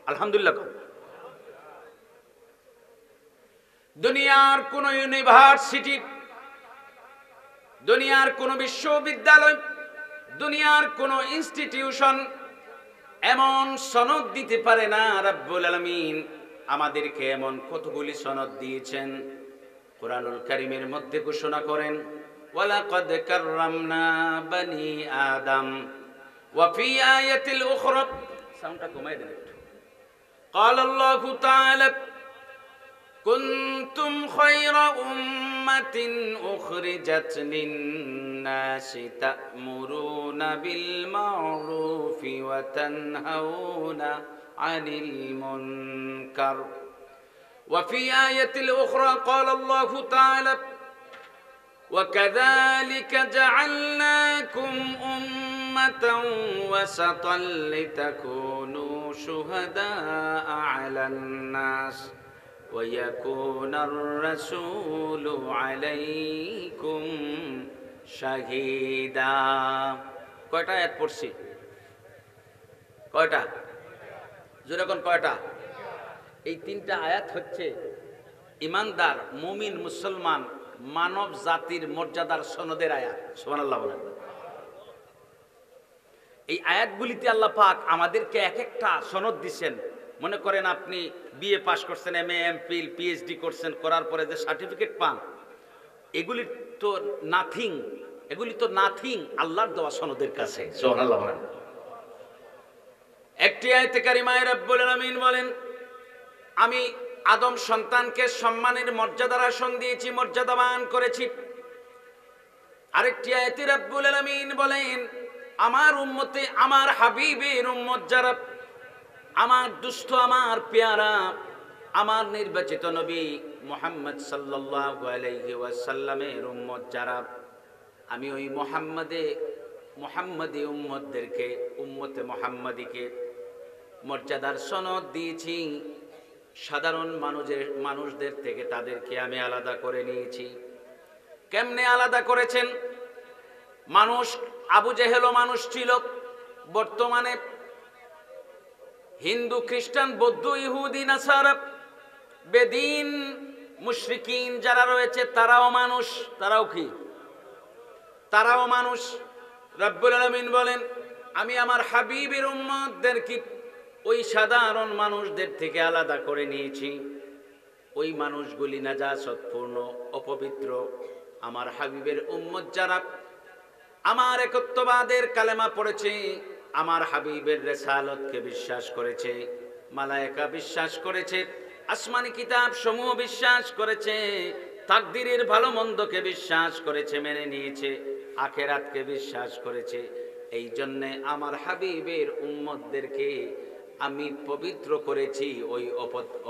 আলহামদুলিল্লাহ। দুনিয়ার কোন ইউনিভার্সিটি, দুনিয়ার কোন বিশ্ববিদ্যালয়, দুনিয়ার কোন ইনস্টিটিউশন এমন সনদ দিতে পারে না। রাব্বুল আলামিন আমাদেরকে এমন কতগুলি সনদ দিয়েছেন। কুরআনুল কারীমের মধ্যে ঘোষণা করেন, ওয়ালাকাদ কাররামনা বানি আদম, ওয়া ফি আয়াতিল উখরা, সাউন্ডটা কমাই দেন একটু, ক্বালা আল্লাহু তাআলা কুনতুম খায়রা উম্মাতিন উখরিজাত লিন-নাসি তা'মুরুনা বিল মা'রুফি ওয়া তানহাউনা আনিল মুনকার। وفي آية أخرى قال الله تعالى وكذلك جعلناكم أمة وسطا لتكونوا شهداء على الناس ويكون الرسول عليكم شهيدا। কয়টা আয়াত পড়ছি? কয়টা? জোরে কোন কয়টা? এই তিনটা আয়াত হচ্ছে ইমানদার মুমিন মুসলমান মানব জাতির মর্যাদার সনদের আয়াত। সুবহানাল্লাহ বলেন। এই আয়াতগুলিতে আল্লাহ পাক আমাদেরকে এক একটা সনদ দিচ্ছেন। মনে করেন আপনি বিএ পাস করছেন, এমএ, এমফিল, পিএইচডি করছেন, করার পরে যে সার্টিফিকেট পান, এগুলি তো নাথিং, এগুলি তো নাথিং আল্লাহর দেওয়া সনদের কাছে। সুবহানাল্লাহ বলেন। একটি আয়াতে কারিমায়ে রব্বুল আলামিন বলেন, আমি আদম সন্তানকে সম্মানের মর্যাদার আসন দিয়েছি, মর্যাদাবান করেছি। আরেকটি আয়াতে রব্বুল আলামিন বলেন, আমার উম্মতে, আমার হাবিবের উম্মত যারা, আমার দুস্থ, আমার পেয়ারা, আমার নির্বাচিত নবী মুহাম্মদ সাল্লাল্লাহু আলাইহি ওয়াসাল্লামের উম্মত যারা, আমি ওই মুহাম্মাদি উম্মতদেরকে, উম্মতে মুহাম্মাদিকে মর্যাদার সনদ দিয়েছি। সাধারণ মানুষদের থেকে তাদেরকে আমি আলাদা করে নিয়েছি। কেমনে আলাদা করেছেন? মানুষ, আবু জেহেলও মানুষ ছিল, বর্তমানে হিন্দু, খ্রিস্টান, বৌদ্ধ, ইহুদি, নাসারা, বেদিন, মুশরিকিন যারা রয়েছে তারাও মানুষ। তারাও কি? তারাও মানুষ। রব্বুল আলামিন বলেন, আমি আমার হাবিবের উম্মতদেরকে ওই সাধারণ মানুষদের থেকে আলাদা করে নিয়েছি। ওই মানুষগুলি নাজাসতপূর্ণ, অপবিত্র। আমার হাবিবের উম্মত যারা আমার একত্ববাদের কালেমা পড়েছে, আমার হাবিবের রিসালাতকে বিশ্বাস করেছে, মালায়েকা বিশ্বাস করেছে, আসমানি কিতাব সমূহ বিশ্বাস করেছে, তাকদীরের ভালো মন্দকে বিশ্বাস করেছে, মেনে নিয়েছে, আখিরাতকে বিশ্বাস করেছে, এই জন্য আমার হাবিবের উম্মতদেরকে আমি পবিত্র করেছি, ওই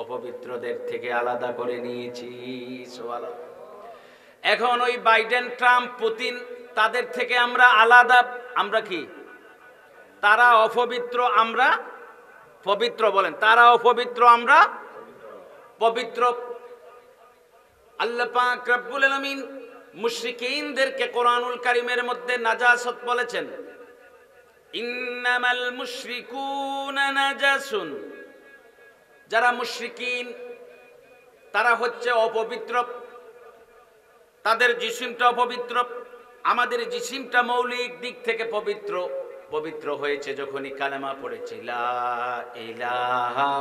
অপবিত্রদের থেকে আলাদা করে নিয়েছি। সুবহানাল্লাহ। এখন ওই বাইডেন, ট্রাম্প, পুতিন, তাদের থেকে আমরা আলাদা। আমরা কি? তারা অপবিত্র, আমরা পবিত্র। বলেন, তারা অপবিত্র, আমরা পবিত্র। আল্লাহ পাক রব্বুল আলামিন মুশরিকিনদেরকে কোরআনুল কারীমের মধ্যে নাজাসত বলেছেন, ইন্নামাল মুশরিকুনা নাজাসুন। যারা মুশরিকিন তারা হচ্ছে অপবিত্র, তাদের জিসিমটা অপবিত্র। আমাদের জিসিমটা মৌলিক দিক থেকে পবিত্র। পবিত্র হয়েছে যখনই কালেমা পড়েছি, লা ইলাহা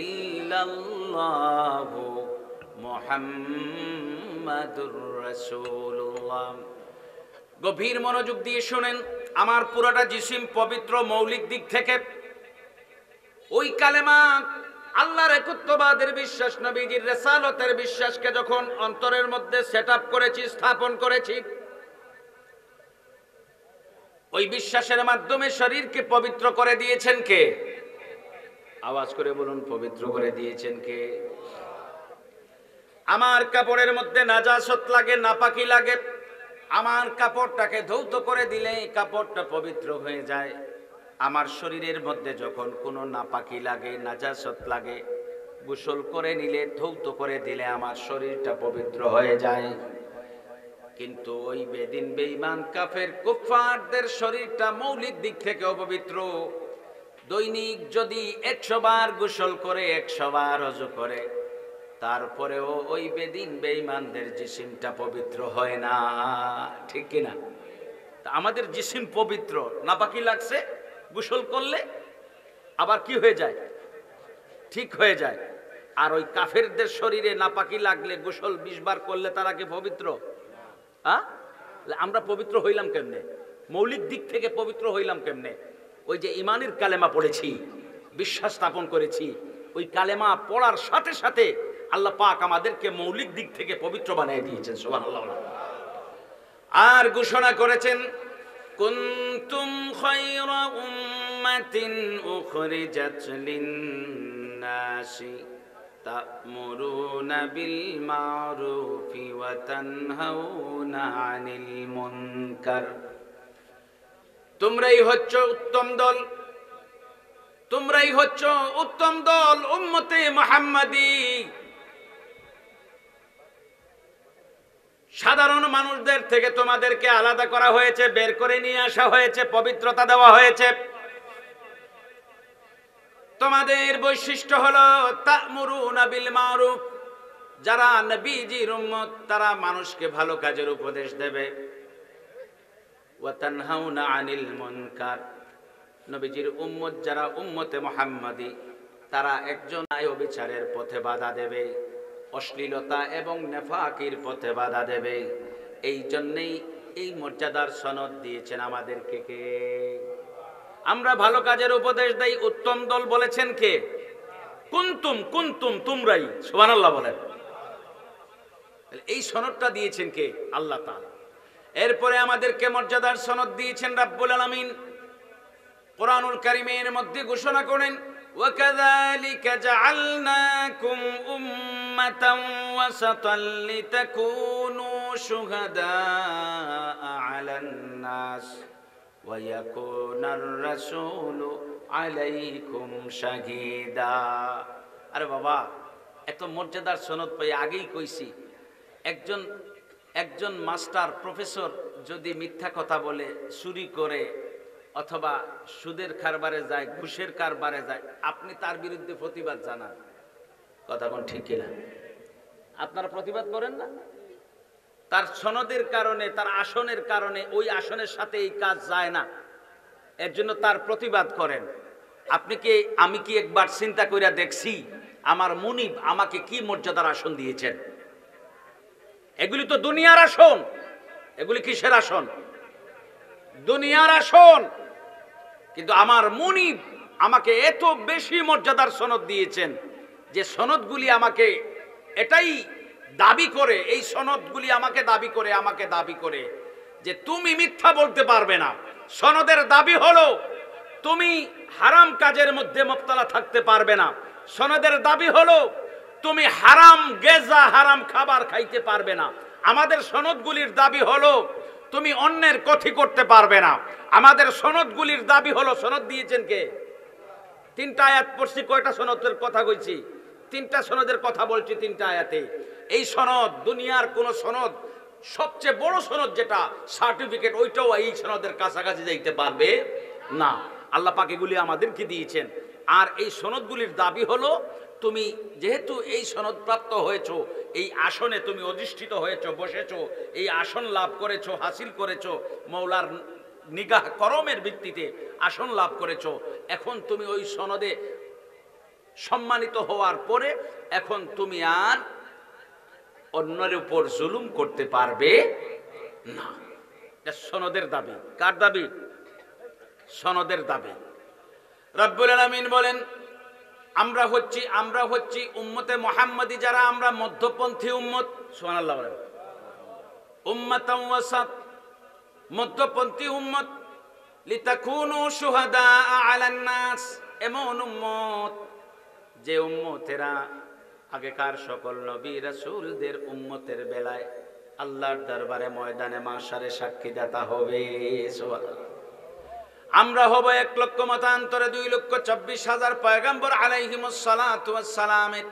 ইল্লাল্লাহু মুহাম্মাদুর রাসূলুল্লাহ। গভীর মনোযোগ দিয়ে শুনেন, আমার পুরোটা জিসিম পবিত্র মৌলিক দিক থেকে। ওই কালেমা, আল্লাহর একত্ববাদের বিশ্বাস, নবীজির রিসালাতের বিশ্বাসকে যখন অন্তরের মধ্যে সেটআপ করেছি, স্থাপন করেছি, ওই বিশ্বাসের মাধ্যমে শরীরকে পবিত্র করে দিয়েছেন কে? আওয়াজ করে বলুন, পবিত্র করে দিয়েছেন কে? আমার কাপড়ের মধ্যে নাজাসত লাগে, নাপাকি লাগে, আমার কাপড়টাকে ধৌত করে দিলে কাপড়টা পবিত্র হয়ে যায়। আমার শরীরের মধ্যে যখন কোনো নাপাকি লাগে, নাজাসত লাগে, গোসল করে নিলে, ধৌত করে দিলে আমার শরীরটা পবিত্র হয়ে যায়। কিন্তু ওই বেদিন, বেঈমান, কাফের, কুফফারদের শরীরটা মৌলিক দিক থেকে অপবিত্র। দৈনিক যদি 100 বার গোসল করে 100 বার ওযু করে, তারপরেও ওই বেদিন বেঈমানদের জিসিমটা পবিত্র হয় না, ঠিক কিনা? তা আমাদের জিসিম পবিত্র, নাপাকি লাগছে গোসল করলে আবার কি হয়ে যায়? ঠিক হয়ে যায়। আর ওই কাফেরদের শরীরে নাপাকি লাগলে গোসল 20 বার করলে তারা কি পবিত্র? হ্যাঁ, আমরা পবিত্র হইলাম কেমনে? মৌলিক দিক থেকে পবিত্র হইলাম কেমনে? ওই যে ঈমানের কালেমা পড়েছি, বিশ্বাস স্থাপন করেছি, ওই কালেমা পড়ার সাথে সাথে আল্লাহ পাক আমাদেরকে মৌলিক দিক থেকে পবিত্র বানিয়ে দিয়েছেন, সুবহানাল্লাহ। আর ঘোষণা করেছেন, কুনতুম খায়রা উম্মাতিন উখরিজাত লিন-নাসি তা'মুরুনা বিল মা'রুফি ওয়া তানহাউনা আনিল মুনকার। তোমরাই হচ্ছ উত্তম দল, তোমরাই হচ্ছ উত্তম দল উম্মতে মুহাম্মাদি। সাধারণ মানুষদের থেকে তোমাদেরকে আলাদা করা হয়েছে, বের করে নিয়ে আসা হয়েছে, পবিত্রতা দেওয়া হয়েছে। তোমাদের বৈশিষ্ট্য হলো তা'মুরুনা বিল মা'রুফ, যারা নবীজির উম্মত তারা মানুষকে ভালো কাজের উপদেশ দেবে। ওয়া তানহাউনা আনিল মুনকার, নবীজির উম্মত যারা উম্মতে মুহাম্মাদি তারা একজন অবিচারের পথে বাধা দেবে, অশ্লীলতা এবং নেফাকির পথে বাধা দেবে। এই জন্যই এই মর্যাদার সনদ দিয়েছেন আমাদেরকে কে? আমরা ভালো কাজের উপদেশ দেই, উত্তম দল বলেছেন কে? কুনতুম, কুনতুম তোমরাই, সুবহানাল্লাহ বলেন। এই সনদটা দিয়েছেন কে? আল্লাহ তাআলা। এরপরে আমাদেরকে মর্যাদার সনদ দিয়েছেন রাব্বুল আলামিন। কোরআনুল কারীমের মধ্যে ঘোষণা করেন, ওয়াকাযালিকা জাআলনাকুম উম্মাতান ওয়াসাতান লিতাকুনু শুহাদাআ আলান নাস ওয়া ইয়াকুনার রাসূলু আলাইকুম শাহীদা। আরে বাবা, এত মর্যাদার সনদ পাই আগেই কইছি, একজন মাস্টার প্রফেসর যদি মিথ্যা কথা বলে, চুরি করে, অথবা সুদের কারবারে যায়, ঘুষের কারবারে যায়, আপনি তার বিরুদ্ধে প্রতিবাদ জানান, কথা কোন ঠিক কিনা? আপনারা প্রতিবাদ করেন না? তার সনদের কারণে, তার আসনের কারণে, ওই আসনের সাথে এই কাজ যায় না, এর জন্য তার প্রতিবাদ করেন। আমি কি একবার চিন্তা কইরা দেখছি আমার মুনিব আমাকে কি মর্যাদার আসন দিয়েছেন? এগুলি তো দুনিয়ার আসন। এগুলি কিসের আসন? দুনিয়ার আসন। কিন্তু আমার মুনিব আমাকে এত বেশি মর্যাদার সনদ দিয়েছেন যে সনদগুলি আমাকে এটাই দাবি করে, এই সনদগুলি আমাকে দাবি করে যে তুমি মিথ্যা বলতে পারবে না। সনদের দাবি হলো তুমি হারাম কাজের মধ্যে মুবতালা থাকতে পারবে না। সনদের দাবি হলো তুমি হারাম গেজা, হারাম খাবার খাইতে পারবে না। আমাদের সনদগুলির দাবি হলো তুমি অন্যের ক্ষতি করতে পারবে না। আমাদের সনদগুলির দাবি হলো, সনদ দিয়েছেন কে? 3টা আয়াত পড়ছি, কয়টা সনদের কথা কইছি? 3টা সনদের কথা বলছি 3টা আয়াতে। এই সনদ দুনিয়ার কোন সনদ, সবচেয়ে বড় সনদ যেটা সার্টিফিকেট, ওইটাও এই সনদের কাছাকাছি যাইতে পারবে না। আল্লাহ পাক এগুলি আমাদেরকে দিয়েছেন। আর এই সনদগুলির দাবি হলো তুমি যেহেতু এই সনদ প্রাপ্ত হয়েছো, এই আসনে তুমি অধিষ্ঠিত হয়েছো, বসেছো, এই আসন লাভ করেছো, হাসিল করেছো, মৌলার নিগাহ করমের ভিত্তিতে আসন লাভ করেছো, এখন তুমি ওই সনদে সম্মানিত হওয়ার পরে এখন তুমি আর অন্যের উপর জুলুম করতে পারবে না। সনদের দাবি। কার দাবি? সনদের দাবি। রব্বুল আলামিন বলেন, আমরা হচ্ছি উম্মতে মুহাম্মাদি, যারা আমরা মধ্যপন্থী উম্মত। সুবহানাল্লাহ বলেন। উম্মাতান ওয়াসাত, মধ্যপন্থী উম্মত। লিতাকুনু শুহাদা আলান নাস, এমন উম্মত যে উম্মতেরা আগেকার সকল নবী রাসূলদের উম্মতের বেলায় আল্লাহর দরবারে ময়দানে মাশারে সাক্ষীদাতা হবে। সুবহানাল্লাহ। আমরা হব 1 লক্ষ মতান্তরে 2,24,000 পয়গম্বর আলাইহিমুস সালাতু ওয়াস সালামের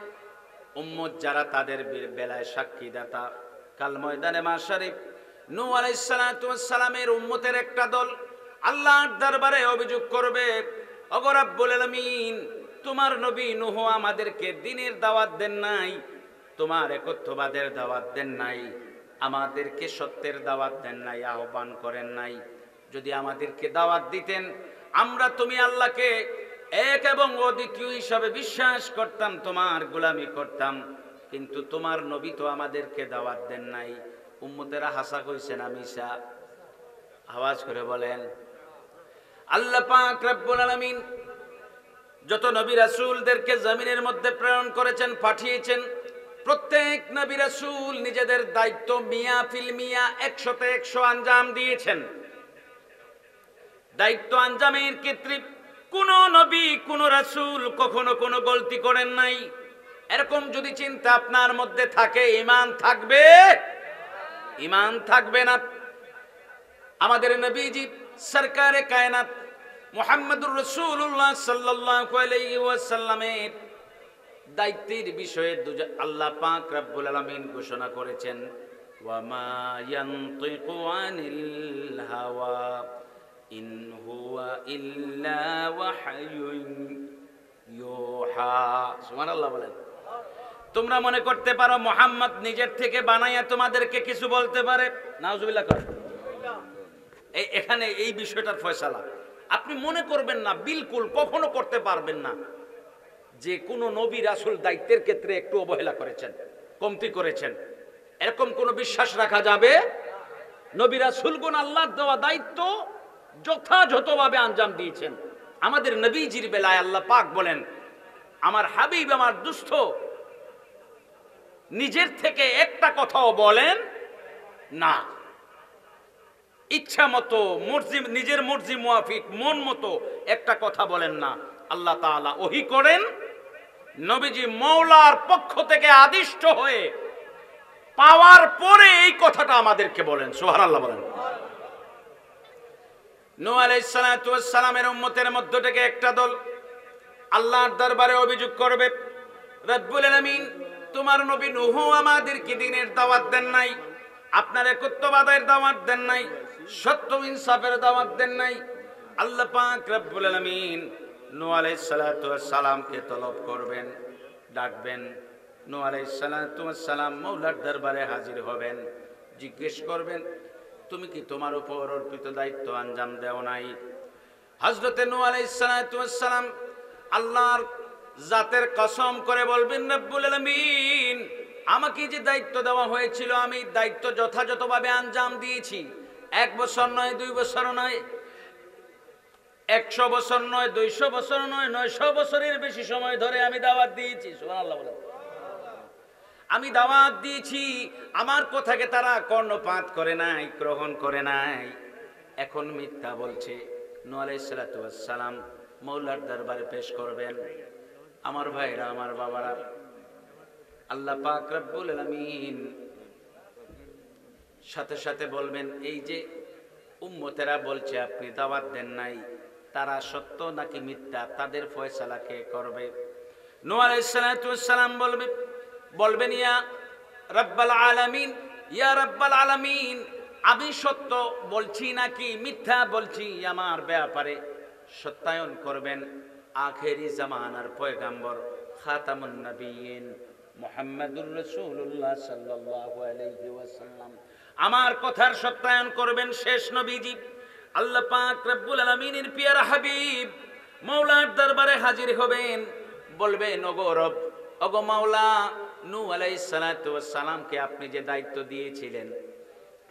উম্মত, যারা তাদের বেলায় সাক্ষীদাতা। কাল ময়দানে মাশারে নূহ আলাইহিস সালাতু ওয়াস সালামের উম্মতের একটা দল আল্লাহর দরবারে অভিযোগ করবে, ও ওগো রব্বুল আলামিন, তোমার নবী নূহ আমাদেরকে দ্বীনের দাওয়াত দেন নাই, তোমার একত্ববাদের দাওয়াত দেন নাই, আমাদেরকে সত্যের দাওয়াত দেন নাই, আহ্বান করেন নাই। যদি আমাদেরকে দাওয়াত দিতেন, আমরা তুমি আল্লাহকে এক এবং অদ্বিতীয় হিসাবে বিশ্বাস করতাম, তোমার গোলামি করতাম। কিন্তু তোমার নবী তো আমাদেরকে দাওয়াত দেন নাই। উম্মতেরা হাসা কইছে না মিশা? আওয়াজ করে বলেন। আল্লাহ পাক রব্বুল আলামিন যত নবী রাসূলদেরকে জমিনের মধ্যে প্রেরণ করেছেন, পাঠিয়েছেন, প্রত্যেক নবী রাসূল নিজেদের দায়িত্ব মিয়া ফিল মিয়া 100তে 100 আঞ্জাম দিয়েছেন। দায়িত্ব আঞ্জামের ক্ষেত্রে কোন নবী কোন রাসূল কখনো কোনো গলতি করেন নাই। এরকম যদি চিন্তা আপনার মধ্যে থাকে, ঈমান থাকবে? ঈমান থাকবে না। আমাদের নবীজি সরকারে কায়নাত মুহাম্মদুর রাসূলুল্লাহ সাল্লাল্লাহু আলাইহি ওয়াসাল্লামের দায়িত্বের বিষয়ে আল্লাহ পাক রব্বুল আলামিন ঘোষণা করেছেন, ওয়া মা ইয়ানতিকু আনিল হাওয়া ইন হুয়া ইল্লা ওয়াহয়ুন ইউহা। সুবহানাল্লাহ বলেন। তোমরা মনে করতে পারো মুহাম্মদ নিজের থেকে বানাইয়া তোমাদেরকে কিছু বলতে পারে? নাউজুবিল্লাহ কর। এখানে এই বিষয়টার ফয়সালা আপনি মনে করবেন না, বিলকুল কখনো করতে পারবেন না যে কোন নবী রাসূল দায়িত্বের ক্ষেত্রে একটু অবহেলা করেছেন, কমতি করেছেন, এরকম কোন বিশ্বাস রাখা যাবে? নবী রাসূলগণ আল্লাহর দেওয়া দায়িত্ব যথাযথভাবে আঞ্জাম দিয়েছেন। আমাদের নবীজির বেলায় আল্লাহ পাক বলেন, আমার হাবিব আমার দুস্থ নিজের থেকে একটা কথাও বলেন না, ইচ্ছা মতো মর্জি, নিজের মর্জি মুআফিক মন মতো একটা কথা বলেন না। আল্লাহ তাআলা ওহী করেন, নবীজি মওলার পক্ষ থেকে আদিষ্ট হয়ে পাওয়ার পরে এই কথাটা আমাদেরকে বলেন। সুবহানাল্লাহ বলেন। নূহ আলাইহিস সালাতু ওয়াস সালামের উম্মতের মধ্য থেকে একটা দল আল্লাহর দরবারে অভিযোগ করবে, রব্বুল আলামিন তোমার নবী নূহ আমাদেরকে দ্বীনের দাওয়াত দেন নাই, আপনার একত্ববাদের দাওয়াত দেন নাই, সত্য ইনসাফের দাওয়াত দেন নাই। আল্লাহ পাক রব্বুল আলামিন নূহ আলাইহিস সালাতু ওয়াস সালামকে তলব করবেন, ডাকবেন। নূহ আলাইহিস সালাতু ওয়াস সালাম মওলার দরবারে হাজির হবেন, জিজ্ঞেস করবেন, তুমি কি তোমার উপর অর্পিত দায়িত্ব আঞ্জাম দেও নাই? হযরতে নূহ আলাইহিস সালাতু ওয়াস সালাম আল্লাহর জাতের কসম করে বলবেন, রব্বুল আলামিন আমাকে যে দায়িত্ব দেওয়া হয়েছিল আমি দায়িত্ব যথাযথভাবে আঞ্জাম দিয়েছি। 1 বছর নয়, 2 বছর নয়, 100 বছর নয়, 200 বছর নয়, 900 বছরের বেশি সময় ধরে আমি দাওয়াত দিয়েছি। সুবহানাল্লাহ বলেন। আমি দাওয়াত দিয়েছি, আমার কথাকে তারা কর্ণপাত করে নাই, গ্রহণ করে নাই, এখন মিথ্যা বলছে। নূহ আলাইহিস সালাতু ওয়াস সালাম মওলার দরবারে পেশ করবেন। আমার ভাইরা, আমার বাবারা, আল্লাহ পাক রব্বুল আলামিন সাথে সাথে বলবেন, এই যে উম্মতেরা বলছে আপনি দাওয়াত দেন নাই, তারা সত্য নাকি মিথ্যা তাদের ফয়সালা কে করবে? নূহ আলাইহিস সালাতু ওয়াস সালাম বলবেন, ইয়া রাব্বাল আলামিন, ইয়া রাব্বাল আলামিন আমি সত্য বলছি নাকি মিথ্যা বলছি আমার ব্যাপারে সত্যায়ন করবেন। আখেরি জামানার পয়গাম্বর খাতামুন নবিয়্যিন মুহাম্মাদুর রাসূলুল্লাহ সাল্লাল্লাহু আলাইহি ওয়াসাল্লাম আমার কথার সত্যায়ন করবেন। শেষ নবীজি আল্লাহ পাক রব্বুল আলামিনের পিয়ারা হাবিব মওলার দরবারে হাজির হবেন, বলবেন, ওগো রব, ওগো মাওলা, নূহ আলাইহিস সালাতু ওয়াস সালামকে আপনি যে দায়িত্ব দিয়েছিলেন,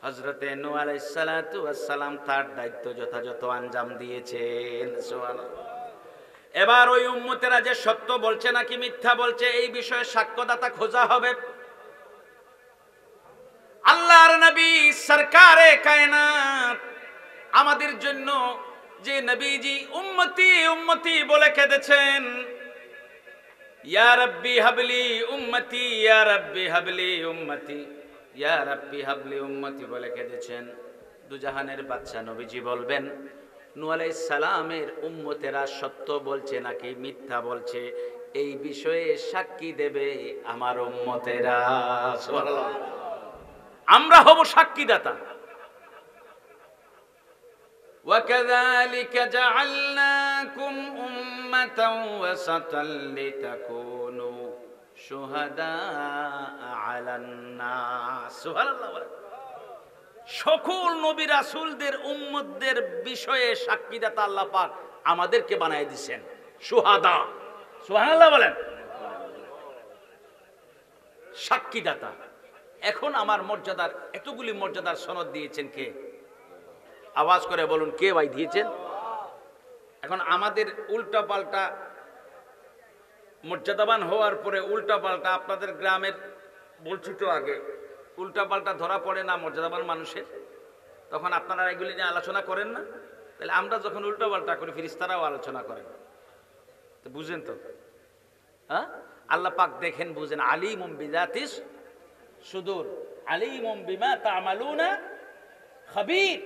হযরতে নূহ আলাইহিস সালাতু ওয়াস সালাম তার দায়িত্ব যথাযথ আঞ্জাম দিয়েছেন। সুবহানাল্লাহ। এবার ওই উম্মতেরা যে সত্য বলছে নাকি মিথ্যা বলছে এই বিষয়ে সাক্ষ্যদাতা খোঁজা হবে। আল্লাহর নবী সরকারে কায়নাত আমাদের জন্য যে নবীজি উম্মতি উম্মতি বলে কেঁদেছেন, ইয়া রাব্বি হাবলি উম্মতি, ইয়া রাব্বি হাবলি উম্মতি, ইয়া রাব্বি হাবলি উম্মতি বলে কেঁদেছেন, দুজাহানের বাদশা নবীজি বলবেন, নূহ আলাইহিস সালামের উম্মতেরা সত্য বলছে নাকি মিথ্যা বলছে এই বিষয়ে সাক্ষী দেবে আমার উম্মতেরা। সুবহানাল্লাহ। আমরা হব সাক্ষীদাতা। وكذلك جعلناكم أمة وسطا لتكونوا شهداء على الناس সুবহানাল্লাহ বলেন। সকল নবী রাসূলদের উম্মতদের বিষয়ে সাক্ষীদাতা আল্লাহ পাক আমাদেরকে বানায় দিয়েছেন শুহাদা। সুবহানাল্লাহ বলেন। সাক্ষীদাতা। এখন আমার মর্যাদার এতগুলি মর্যাদার সনদ দিয়েছেন কে? আওয়াজ করে বলুন, কে ভাই দিয়েছেন? এখন আমাদের উল্টা পাল্টা মর্যাদাবান হওয়ার পরে উল্টা পাল্টা আপনাদের গ্রামের বলছি তো আগে উল্টা পাল্টা ধরা পড়ে না মর্যাদাবান মানুষের, তখন আপনারা এগুলি নিয়ে আলোচনা করেন না? তাহলে আমরা যখন উল্টা পাল্টা করি ফেরেশতারাও আলোচনা করেন, তো বুঝেন তো? হ্যাঁ, আল্লাহ পাক দেখেন, বুঝেন। আলিমুম বিযাতিস সুদূর আলিমুম বিমা তা'মালুনা খাবীর।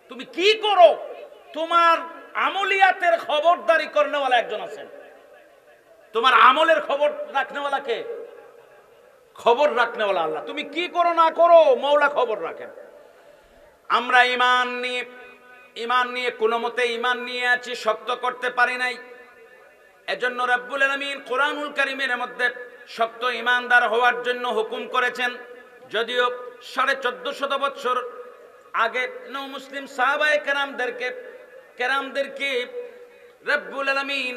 তুমি কি করো তোমার আমলিয়াতের খবরদারি করনেওয়ালা একজন আছেন। তোমার আমলের খবর রাখনেওয়ালা কে? খবর রাখনেওয়ালা আল্লাহ। তুমি কি করো না করো মওলা খবর রাখেন। আমরা ঈমান নিয়ে কোনো মতে ঈমান নিয়ে আছি, শক্ত করতে পারি নাই। এজন্য রব্বুল আলামিন কোরআনুল কারীমের মধ্যে শক্ত ঈমানদার হওয়ার জন্য হুকুম করেছেন। যদিও 1450 বছর আগে নও মুসলিম সাহাবায়ে কেরামদেরকে রব্বুল আলামিন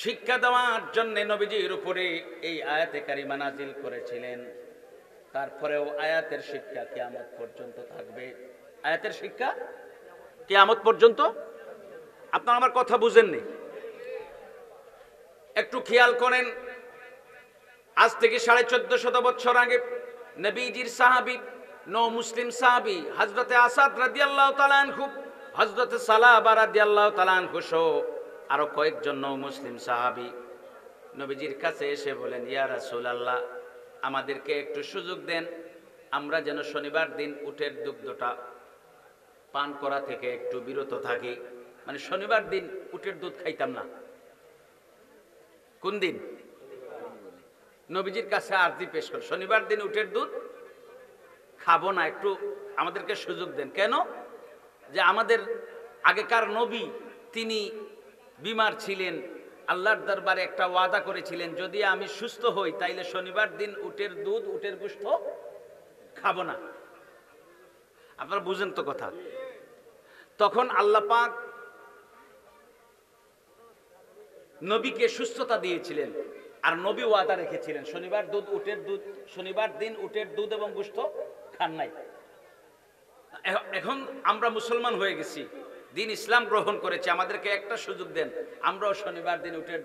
শিক্ষা দেওয়ার জন্য নবীজির উপরে এই আয়াতে কারিমা নাজিল করেছিলেন। তারপরেও আয়াতের শিক্ষা কিয়ামত পর্যন্ত থাকবে। আয়াতের শিক্ষা কিয়ামত পর্যন্ত। আপনারা আমার কথা বুঝেননি? একটু খেয়াল করেন, আজ থেকে 1450 বছর আগে নবীজির সাহাবী, নও মুসলিম সাহাবী হযরতে আসাদ রাদিয়াল্লাহু তাআলা আনহু, হযরতে সালাবা রাদিয়াল্লাহু তাআলা আনহু সহ আরো কয়েকজন নও মুসলিম সাহাবী নবীজির কাছে এসে বলেন, ইয়া রাসূলুল্লাহ, আমাদেরকে একটু সুযোগ দেন, আমরা যেন শনিবার দিন উটের দুগ্ধটা পান করা থেকে একটু বিরত থাকি। মানে শনিবার দিন উটের দুধ খাইতাম না। কোন দিন? নবীজির কাছে আরজি পেশ করে, শনিবার দিন উটের দুধ খাবো না, একটু আমাদেরকে সুযোগ দেন। কেন? যে আমাদের আগেকার নবী তিনি বিমার ছিলেন, আল্লাহর দরবারে একটা ওয়াদা করেছিলেন, যদি আমি সুস্থ হই তাইলে শনিবার দিন উটের দুধ উটের গোশত খাবো না। আপনারা বুঝেন তো কথা? তখন আল্লাহ পাক নবীকে সুস্থতা দিয়েছিলেন, আর নবী ওয়াদা রেখেছিলেন শনিবার দিন উটের দুধ এবং গোশত খান নাই। এখন আমরা মুসলমান হয়ে গেছি, দিন ইসলাম গ্রহণ করেছি, আমাদেরকে একটা সুযোগ দেন, আমরাও শনিবার দিন উটের